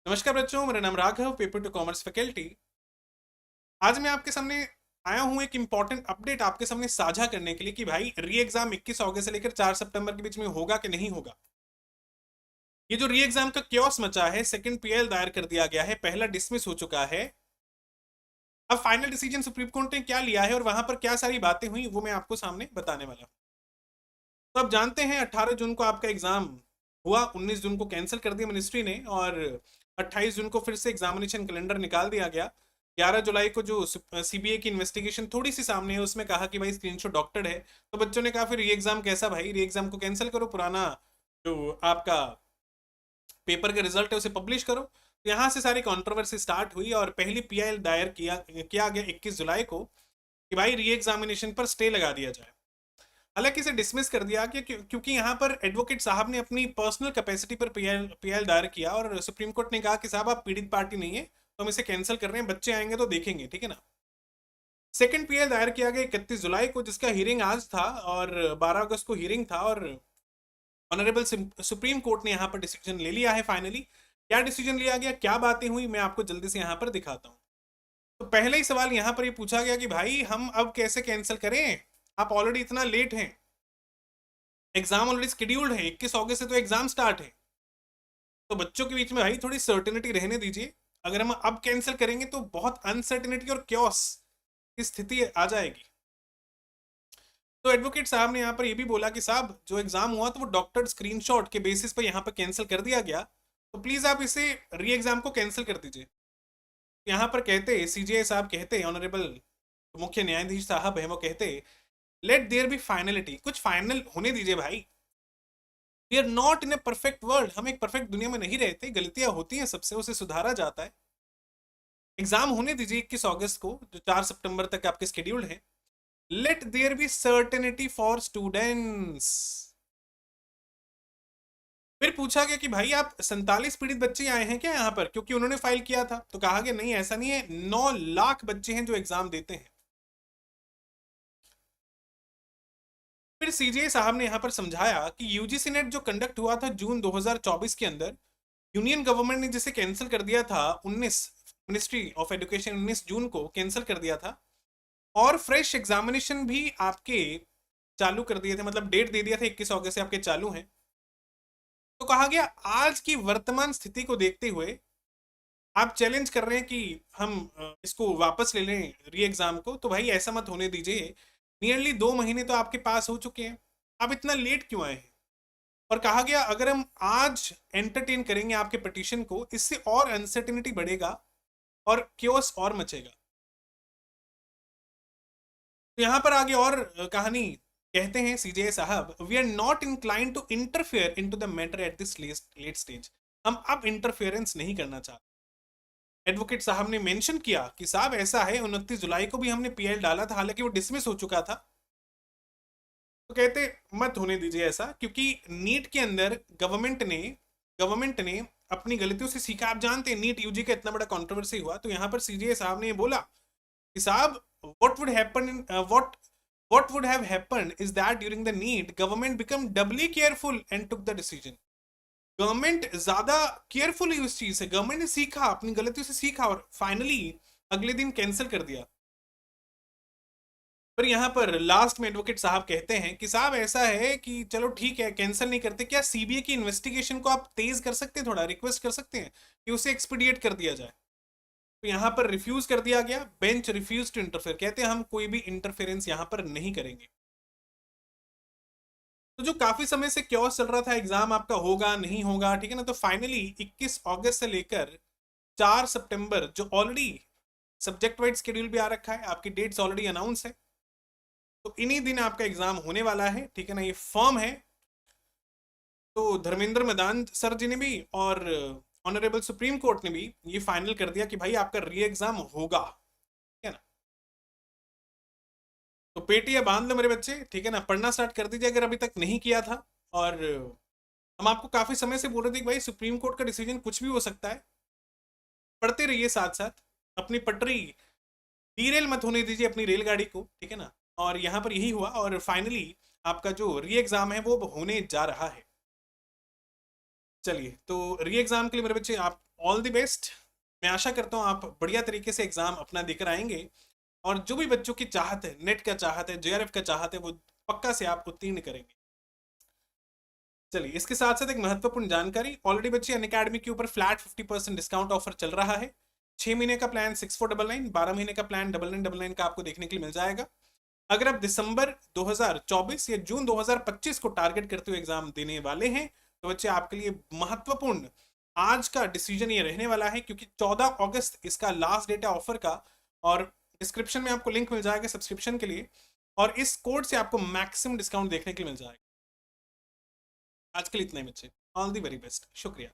नमस्कार बच्चों, मेरा नाम Raghav, paper two commerce faculty. आज मैं आपके सामने आया हूं एक इंपॉर्टेंट अपडेट आपके सामने साझा करने के लिए कि भाई री एग्जाम 21 अगस्त से लेकर 4 सितंबर के बीच में होगा कि नहीं होगा। ये जो री एग्जाम का क्योस मचा है, सेकंड पीएल दायर कर दिया गया है, पहला डिसमिस हो चुका है। अब फाइनल डिसीजन सुप्रीम कोर्ट ने क्या लिया है और वहां पर क्या सारी बातें हुई वो मैं आपको सामने बताने वाला हूं। तो आप जानते हैं 18 जून को आपका एग्जाम हुआ, 19 जून को कैंसिल कर दिया मिनिस्ट्री ने और 28 जून को फिर से एग्जामिनेशन कैलेंडर निकाल दिया गया। 11 जुलाई को जो सीबीआई की इन्वेस्टिगेशन थोड़ी सी सामने है उसमें कहा कि भाई स्क्रीनशॉट डॉक्टर्ड है, तो बच्चों ने कहा फिर री एग्जाम कैसा भाई, री एग्जाम को कैंसिल करो, पुराना जो आपका पेपर का रिजल्ट है उसे पब्लिश करो। तो यहाँ से सारी कंट्रोवर्सी स्टार्ट हुई और पहली पीआईएल दायर किया गया 21 जुलाई को कि भाई री एग्जामिनेशन पर स्टे लगा दिया जाए। हालांकि इसे डिसमिस कर दिया कि क्योंकि यहाँ पर एडवोकेट साहब ने अपनी पर्सनल कैपेसिटी पर पीएल दायर किया और सुप्रीम कोर्ट ने कहा कि साहब आप पीड़ित पार्टी नहीं है तो हम इसे कैंसिल कर रहे हैं, बच्चे आएंगे तो देखेंगे, ठीक है ना। सेकंड पीएल दायर किया गया 31 जुलाई को, जिसका हियरिंग आज था और 12 अगस्त को हियरिंग था और ऑनरेबल सुप्रीम कोर्ट ने यहाँ पर डिसीजन ले लिया है फाइनली। क्या डिसीजन लिया गया, क्या बातें हुई, मैं आपको जल्दी से यहाँ पर दिखाता हूँ। तो पहले ही सवाल यहाँ पर ये पूछा गया कि भाई हम अब कैसे कैंसिल करें, आप ऑलरेडी इतना लेट हैं, एग्जाम ऑलरेडी शेड्यूल्ड है, 21 अगस्त से तो एग्जाम स्टार्ट है। तो बच्चों के बीच में भाई थोड़ी सर्टेनिटी रहने दीजिए। अगर हम अब कैंसिल करेंगे तो बहुत अनसर्टेनिटी और क्योस की स्थिति आ जाएगी। तो एडवोकेट साहब ने यहाँ पर ये भी बोला कि साहब जो एग्जाम हुआ तो वो डॉक्टर स्क्रीनशॉट के बेसिस पर यहाँ पर कैंसिल कर दिया गया, तो प्लीज आप इसे री एग्जाम को कैंसिल कर दीजिए। यहाँ पर कहते सीजीआई साहब कहते, ऑनरेबल मुख्य न्यायाधीश साहब है वो कहते, लेट देयर बी फाइनलिटी, कुछ फाइनल होने दीजिए भाई। We are not in a perfect world, हम एक परफेक्ट दुनिया में नहीं रहते, गलतियां होती हैं सबसे, उसे सुधारा जाता है। एग्जाम होने दीजिए 21 अगस्त को, जो 4 सितंबर तक आपके शेड्यूल्ड है। Let there be certainty for students. फिर पूछा गया कि भाई आप 47 पीड़ित बच्चे आए हैं क्या यहाँ पर, क्योंकि उन्होंने फाइल किया था, तो कहा गया नहीं ऐसा नहीं है, 9 लाख बच्चे हैं जो एग्जाम देते हैं। फिर सीजीआई साहब ने यहां पर समझाया कि यूजीसी नेट जो कंडक्ट हुआ था जून 2024 के अंदर, यूनियन गवर्नमेंट ने जिसे कैंसिल कर दिया था 19, मिनिस्ट्री ऑफ एजुकेशन 19 जून को कैंसिल कर दिया था और फ्रेश एग्जामिनेशन भी आपके चालू कर दिए थे, मतलब डेट दे दिया था 21 अगस्त से आपके चालू हैं। तो कहा गया आज की वर्तमान स्थिति को देखते हुए आप चैलेंज कर रहे हैं कि हम इसको वापस ले लें री एग्जाम को, तो भाई ऐसा मत होने दीजिए। नियरली 2 महीने तो आपके पास हो चुके हैं, आप इतना लेट क्यों आए हैं। और कहा गया अगर हम आज एंटरटेन करेंगे आपके पिटीशन को, इससे और अनसर्टेनिटी बढ़ेगा और क्योस और मचेगा। तो यहां पर आगे और कहानी कहते हैं सीजीआई साहब, we are not incline to interfere into the matter at this late stage, हम अब इंटरफेरेंस नहीं करना चाहते। एडवोकेट साहब ने मेंशन किया कि साहब ऐसा है 29 जुलाई को भी हमने पीएल डाला था, हालांकि वो डिसमिस हो चुका था। तो कहते मत होने दीजिए ऐसा, क्योंकि नीट के अंदर गवर्नमेंट ने अपनी गलतियों से सीखा। आप जानते हैं नीट यूजी का इतना बड़ा कंट्रोवर्सी हुआ, तो यहां पर सीजीआई साहब ने ये बोला कि साहब what would happen what would have happened is that during the NEET government become doubly careful and took the decision। Government ज्यादा केयरफुल हुई उस चीज से, गवर्नमेंट ने सीखा, अपनी गलतियों से सीखा और फाइनली अगले दिन कैंसिल कर दिया। पर यहाँ पर लास्ट में एडवोकेट साहब कहते हैं कि साहब ऐसा है कि चलो ठीक है कैंसिल नहीं करते, क्या सीबीआई की इन्वेस्टिगेशन को आप तेज कर सकते हैं, थोड़ा रिक्वेस्ट कर सकते हैं कि उसे एक्सपीडिएट कर दिया जाए। तो यहाँ पर रिफ्यूज कर दिया गया, बेंच रिफ्यूज टू इंटरफेयर, कहते हैं हम कोई भी इंटरफेरेंस यहाँ पर नहीं करेंगे। तो जो काफी समय से क्योस चल रहा था एग्जाम आपका होगा नहीं होगा, ठीक है ना, तो फाइनली 21 अगस्त से लेकर 4 सितंबर जो ऑलरेडी सब्जेक्ट वाइज शेड्यूल भी आ रखा है, आपकी डेट्स ऑलरेडी अनाउंस है, तो इन्हीं दिन आपका एग्जाम होने वाला है, ठीक है ना, ये फर्म है। तो धर्मेंद्र मैदान सर जी ने भी और ऑनरेबल सुप्रीम कोर्ट ने भी ये फाइनल कर दिया कि भाई आपका री एग्जाम होगा, ठीक है ना। तो पेटियां बांध लो मेरे बच्चे, ठीक है ना, पढ़ना स्टार्ट कर दीजिए अगर अभी तक नहीं किया था। और हम आपको काफी समय से बोल रहे थे कि भाई सुप्रीम कोर्ट का डिसीजन कुछ भी हो सकता है, पढ़ते रहिए साथ साथ, अपनी पटरी डीरेल मत होने दीजिए अपनी रेलगाड़ी को, ठीक है ना। और यहाँ पर यही हुआ और फाइनली आपका जो री एग्जाम है वो होने जा रहा है। चलिए, तो री एग्जाम के लिए मेरे बच्चे आप ऑल द बेस्ट। मैं आशा करता हूँ आप बढ़िया तरीके से एग्जाम अपना देकर आएंगे, और जो भी बच्चों की चाहत है, नेट का चाहत है, जेआरएफ का चाहत है, वो पक्का से आप उत्तीर्ण करेंगे। चलिए, इसके साथ साथ एक महत्वपूर्ण जानकारी, ऑलरेडी बच्चे अनअकैडमी के ऊपर फ्लैट 50% डिस्काउंट ऑफर चल रहा है। 6 महीने का प्लान 6499, 12 महीने का प्लान 9999 का आपको देखने के लिए मिल जाएगा। अगर आप दिसंबर 2024 या जून 2025 को टारगेट करते हुए एग्जाम देने वाले हैं, तो बच्चे आपके लिए महत्वपूर्ण आज का डिसीजन ये रहने वाला है, क्योंकि 14 अगस्त इसका लास्ट डेट है ऑफर का, और डिस्क्रिप्शन में आपको लिंक मिल जाएगा सब्सक्रिप्शन के लिए, और इस कोड से आपको मैक्सिमम डिस्काउंट देखने के लिए मिल जाएगा। आज के लिए इतना ही बच्चे, ऑल दी वेरी बेस्ट, शुक्रिया।